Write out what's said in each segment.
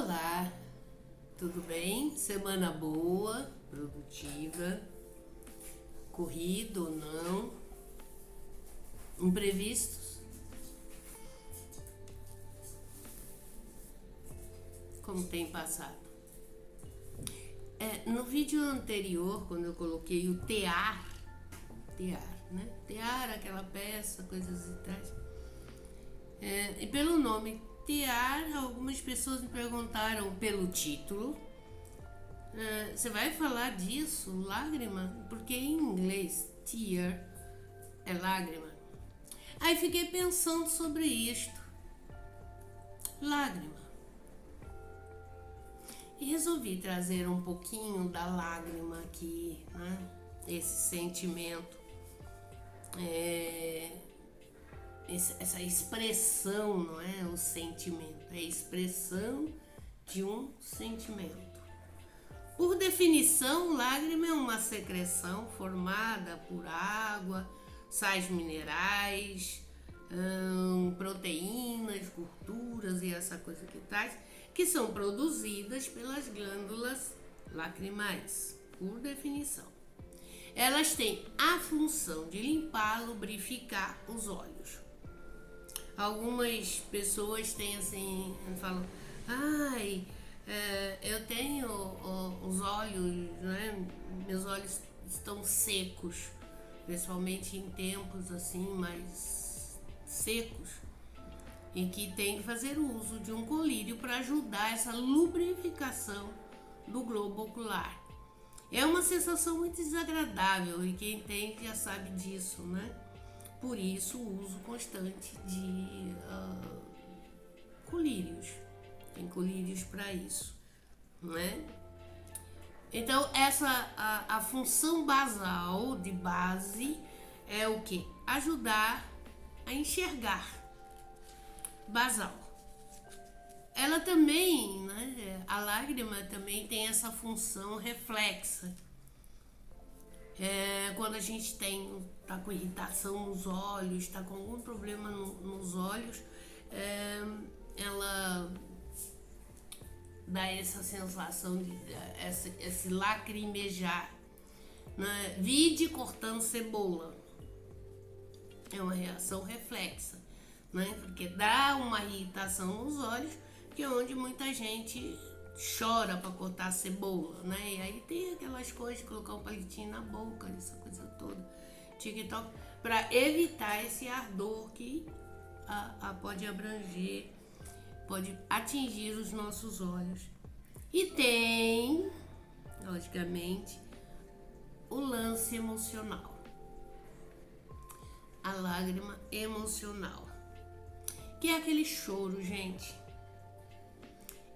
Olá, tudo bem? Semana boa, produtiva, corrido ou não, imprevistos? Como tem passado? No vídeo anterior, quando eu coloquei o tear, né? Tear, aquela peça, coisas e tais. E pelo nome tear, algumas pessoas me perguntaram pelo título. Você vai falar disso, lágrima? Porque em inglês, tear é lágrima. Aí fiquei pensando sobre isto. Lágrima. E resolvi trazer um pouquinho da lágrima aqui, né? Esse sentimento. Essa expressão, não é o sentimento, é a expressão de um sentimento. Por definição, lágrima é uma secreção formada por água, sais minerais, proteínas, gorduras e essa coisa que traz, que são produzidas pelas glândulas lacrimais, por definição. Elas têm a função de limpar, lubrificar os olhos. Algumas pessoas têm assim, falam, eu tenho os olhos, né? Meus olhos estão secos, principalmente em tempos assim mais secos, em que tem que fazer uso de um colírio para ajudar essa lubrificação do globo ocular. É uma sensação muito desagradável e quem tem já sabe disso, né? Por isso o uso constante de colírios. Tem colírios para isso, né? Então a função basal de base é o que? Ajudar a enxergar. Basal. Ela também, né? A lágrima também tem essa função reflexa. Quando a gente tá com irritação nos olhos, está com algum problema nos olhos, ela dá essa sensação de esse lacrimejar, né? Vide cortando cebola. É uma reação reflexa, né? Porque dá uma irritação nos olhos, que é onde muita gente chora para cortar cebola, né? E aí tem aquelas coisas de colocar um palitinho na boca, essa coisa toda, TikTok, para evitar esse ardor que pode abranger, pode atingir os nossos olhos. E tem, logicamente, o lance emocional, a lágrima emocional, que é aquele choro, gente.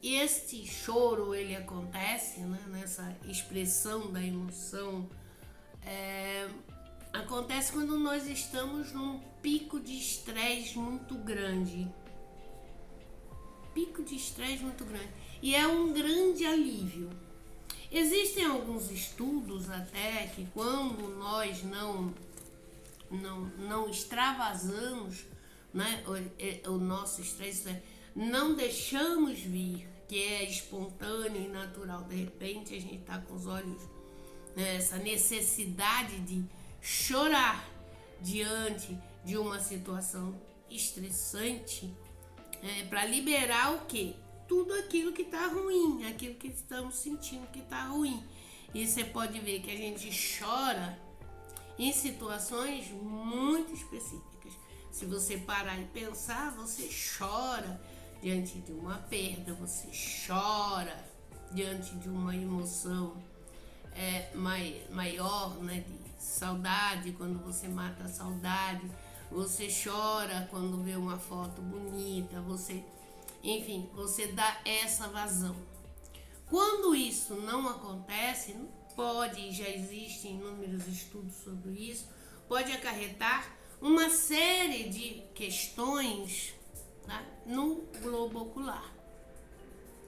E este choro, ele acontece, né, nessa expressão da emoção, acontece quando nós estamos num pico de estresse muito grande. Pico de estresse muito grande. E é um grande alívio. Existem alguns estudos até que quando nós não extravasamos, né, o nosso estresse, não deixamos vir, que é espontâneo e natural. De repente a gente tá com os olhos, né, essa necessidade de chorar diante de uma situação estressante, para liberar o quê? Tudo aquilo que tá ruim, aquilo que estamos sentindo que tá ruim. E você pode ver que a gente chora em situações muito específicas. Se você parar e pensar, você chora diante de uma perda, você chora diante de uma emoção maior, né, de saudade, quando você mata a saudade, você chora quando vê uma foto bonita, você dá essa vazão. Quando isso não acontece, já existem inúmeros estudos sobre isso, pode acarretar uma série de questões, tá, no globo ocular,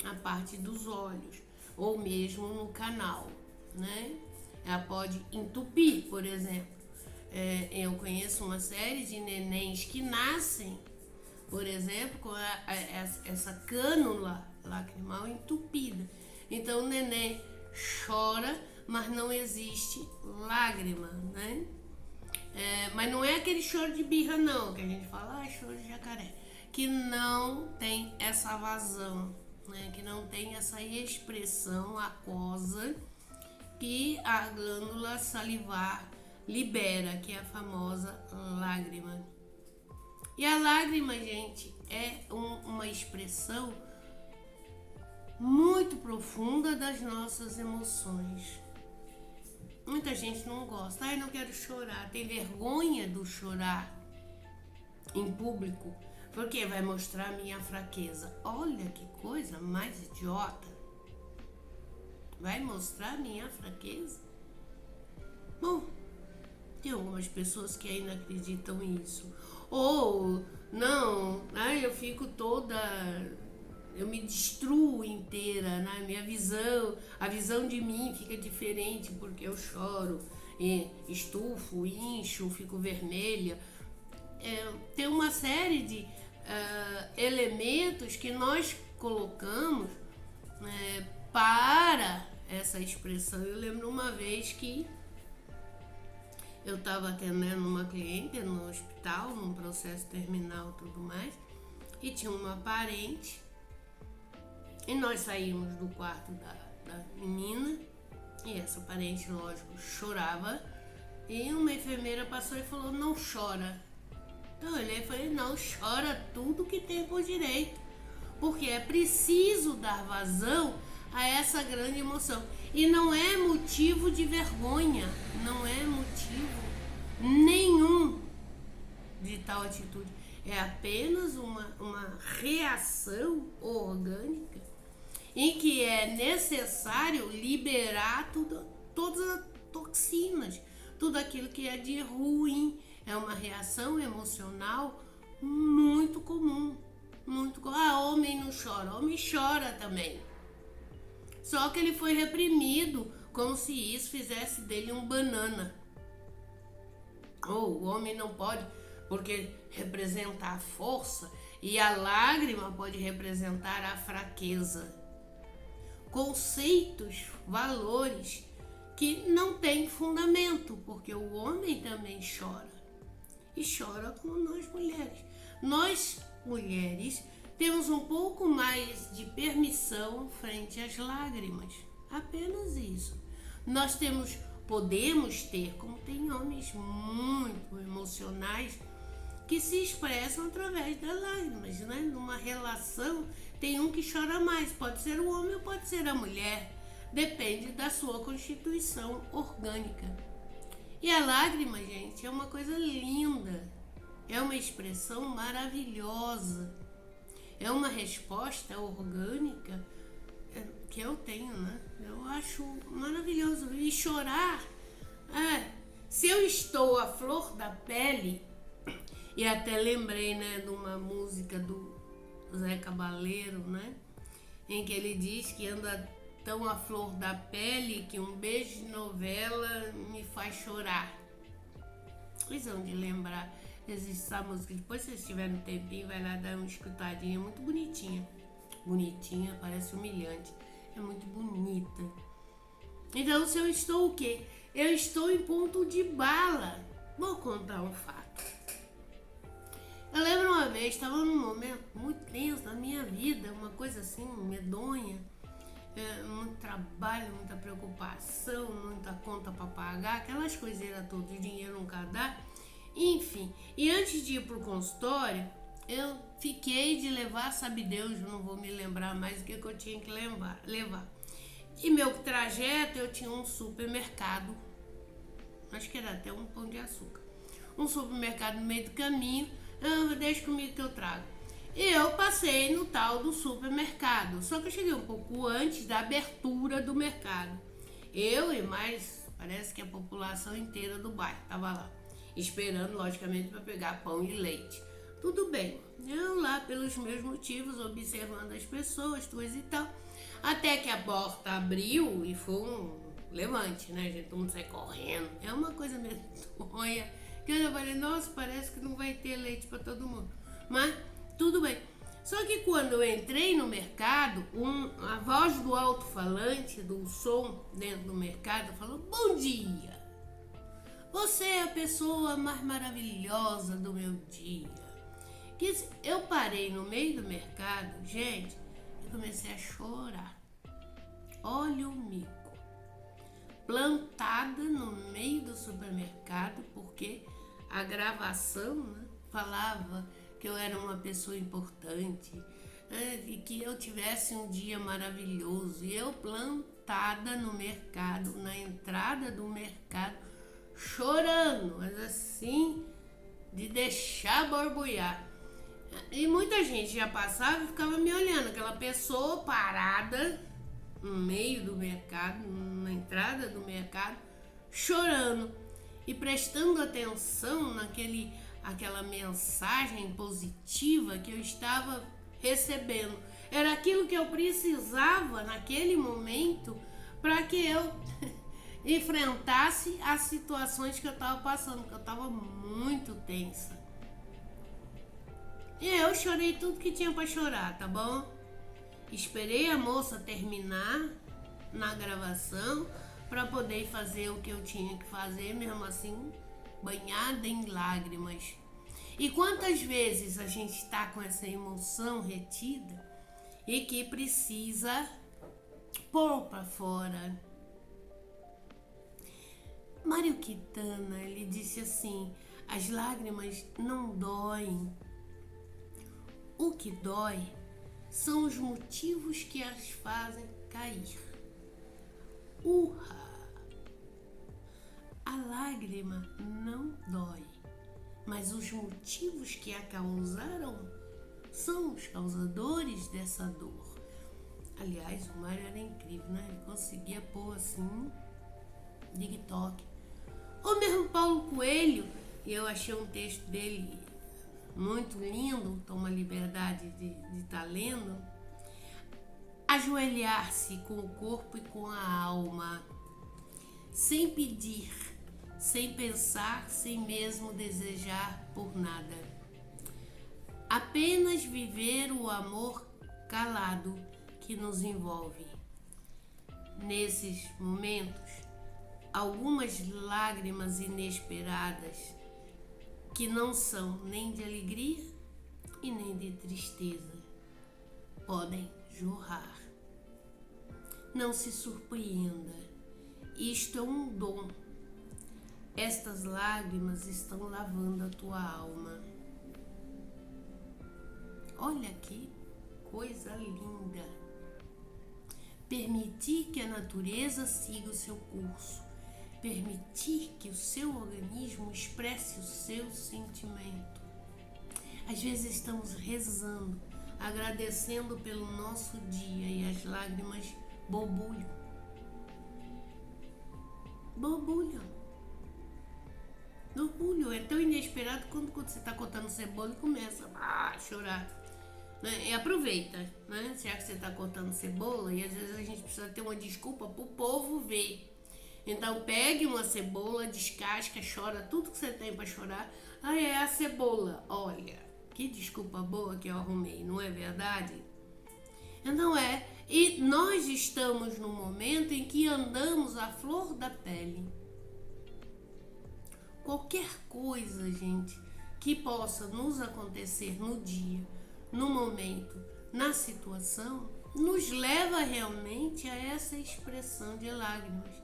a parte dos olhos, ou mesmo no canal, né? Ela pode entupir, por exemplo. Eu conheço uma série de nenéns que nascem, por exemplo, com essa cânula lacrimal entupida. Então o neném chora, mas não existe lágrima, né? Mas não é aquele choro de birra não, que a gente fala, choro de jacaré, que não tem essa vazão, né? Que não tem essa expressão aquosa que a glândula salivar libera, que é a famosa lágrima. E a lágrima, gente, é uma expressão muito profunda das nossas emoções. Muita gente não gosta, não quero chorar, tem vergonha do chorar em público, porque vai mostrar minha fraqueza. Olha que coisa mais idiota. Vai mostrar minha fraqueza? Bom, tem algumas pessoas que ainda acreditam nisso. Ou, não, eu fico toda... Eu me destruo inteira, né? Minha visão, a visão de mim fica diferente porque eu choro, estufo, incho, fico vermelha. Tem uma série de elementos que nós colocamos para essa expressão. Eu lembro uma vez que eu estava atendendo uma cliente no hospital, num processo terminal e tudo mais, e tinha uma parente. E nós saímos do quarto da menina, e essa parente, lógico, chorava, e uma enfermeira passou e falou, não chora. Então eu olhei e falei, não, chora tudo que tem por direito, porque é preciso dar vazão a essa grande emoção. E não é motivo de vergonha, não é motivo nenhum de tal atitude. É apenas uma reação orgânica em que é necessário liberar todas as toxinas, tudo aquilo que é de ruim. É uma reação emocional muito comum. Homem não chora, homem chora também. Só que ele foi reprimido, como se isso fizesse dele um banana. O homem não pode, porque representa a força, e a lágrima pode representar a fraqueza. Conceitos, valores que não têm fundamento, porque o homem também chora. E chora como nós mulheres. Nós, mulheres, temos um pouco mais de permissão frente às lágrimas. Apenas isso. Nós podemos ter, como tem homens muito emocionais, que se expressam através das lágrimas, né? Numa relação, tem um que chora mais. Pode ser o homem ou pode ser a mulher. Depende da sua constituição orgânica. E a lágrima, gente, é uma coisa linda. É uma expressão maravilhosa. É uma resposta orgânica que eu tenho, né? Eu acho maravilhoso. E chorar, se eu estou à flor da pele, e até lembrei, né, de uma música do Zé Cabaleiro, né? Em que ele diz que anda tão à flor da pele que um beijo de novela me faz chorar. Vocês vão de lembrar, existe essa música. Depois, se vocês tiverem um tempinho, vai lá dar uma escutadinha. É muito bonitinha. Bonitinha, parece humilhante. É muito bonita. Então, se eu estou o quê? Eu estou em ponto de bala. Vou contar um fato. Eu lembro uma vez, estava num momento muito tenso na minha vida, uma coisa assim, medonha, muito trabalho, muita preocupação, muita conta para pagar, aquelas coiseiras todas, o dinheiro nunca dá, enfim. E antes de ir pro consultório, eu fiquei de levar, sabe Deus, não vou me lembrar mais o que eu tinha que levar. E meu trajeto, eu tinha um supermercado, acho que era até um Pão de Açúcar, um supermercado no meio do caminho. Deixa comigo que eu trago. Eu passei no tal do supermercado, só que eu cheguei um pouco antes da abertura do mercado. Eu e mais, parece que a população inteira do bairro estava lá, esperando, logicamente, para pegar pão e leite. Tudo bem, eu lá pelos meus motivos, observando as pessoas, coisa e tal, até que a porta abriu e foi um levante, né, gente? Todo mundo sai correndo. É uma coisa medonha. Eu falei, nossa, parece que não vai ter leite para todo mundo. Mas tudo bem. Só que quando eu entrei no mercado, a voz do alto-falante, do som dentro do mercado, falou: bom dia, você é a pessoa mais maravilhosa do meu dia. Que eu parei no meio do mercado, gente, e comecei a chorar. Olha o mico. Plantada no meio do supermercado, porque a gravação, né, falava que eu era uma pessoa importante, né, e que eu tivesse um dia maravilhoso. E eu plantada no mercado, na entrada do mercado, chorando, mas assim, de deixar borbulhar. E muita gente já passava e ficava me olhando, aquela pessoa parada no meio do mercado, na entrada do mercado, chorando e prestando atenção aquela mensagem positiva que eu estava recebendo. Era aquilo que eu precisava naquele momento para que eu enfrentasse as situações que eu estava passando, que eu estava muito tensa. E eu chorei tudo que tinha para chorar, tá bom? Esperei a moça terminar na gravação para poder fazer o que eu tinha que fazer, mesmo assim, banhada em lágrimas. E quantas vezes a gente está com essa emoção retida e que precisa pôr para fora? Mário Quintana, ele disse assim: as lágrimas não doem. O que dói são os motivos que as fazem cair. Urra! A lágrima não dói, mas os motivos que a causaram são os causadores dessa dor. Aliás, o Mário era incrível, né? Ele conseguia pôr assim, TikTok. Ou mesmo Paulo Coelho, e eu achei um texto dele muito lindo, toma liberdade de estar lendo. Ajoelhar-se com o corpo e com a alma, sem pedir, sem pensar, sem mesmo desejar por nada. Apenas viver o amor calado que nos envolve. Nesses momentos, algumas lágrimas inesperadas, que não são nem de alegria e nem de tristeza, podem jorrar. Não se surpreenda, isto é um dom. Estas lágrimas estão lavando a tua alma. Olha que coisa linda! Permitir que a natureza siga o seu curso. Permitir que o seu organismo expresse o seu sentimento. Às vezes estamos rezando, agradecendo pelo nosso dia e as lágrimas borbulham. Borbulham. É tão inesperado quando você está cortando cebola e começa a chorar. Né? E aproveita, né? Já que você está cortando cebola, e às vezes a gente precisa ter uma desculpa para o povo ver. Então pegue uma cebola, descasca, chora tudo que você tem para chorar. Ah, é a cebola. Olha, que desculpa boa que eu arrumei, não é verdade? Não é. E nós estamos num momento em que andamos à flor da pele. Qualquer coisa, gente, que possa nos acontecer no dia, no momento, na situação, nos leva realmente a essa expressão de lágrimas.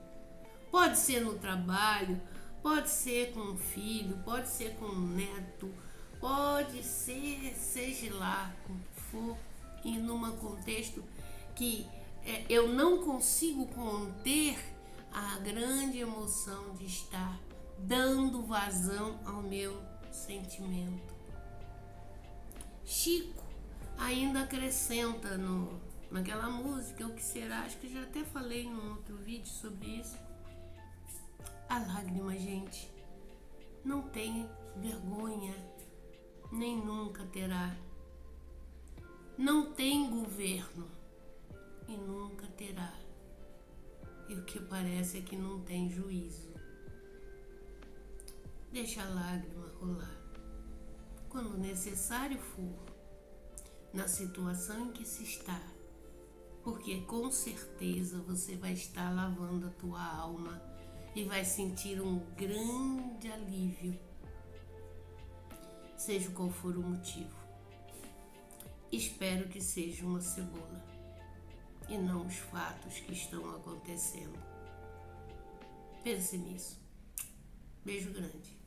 Pode ser no trabalho, pode ser com um filho, pode ser com um neto, pode ser, seja lá como for, e num contexto que eu não consigo conter a grande emoção de estar dando vazão ao meu sentimento. Chico ainda acrescenta naquela música, O Que Será, acho que já até falei num outro vídeo sobre isso. A lágrima, gente, não tem vergonha, nem nunca terá. Não tem governo e nunca terá. E o que parece é que não tem juízo. Deixa a lágrima rolar quando necessário for. na situação em que se está, porque com certeza você vai estar lavando a tua alma e vai sentir um grande alívio, seja qual for o motivo. Espero que seja uma cebola e não os fatos que estão acontecendo. Pense nisso. Beijo grande.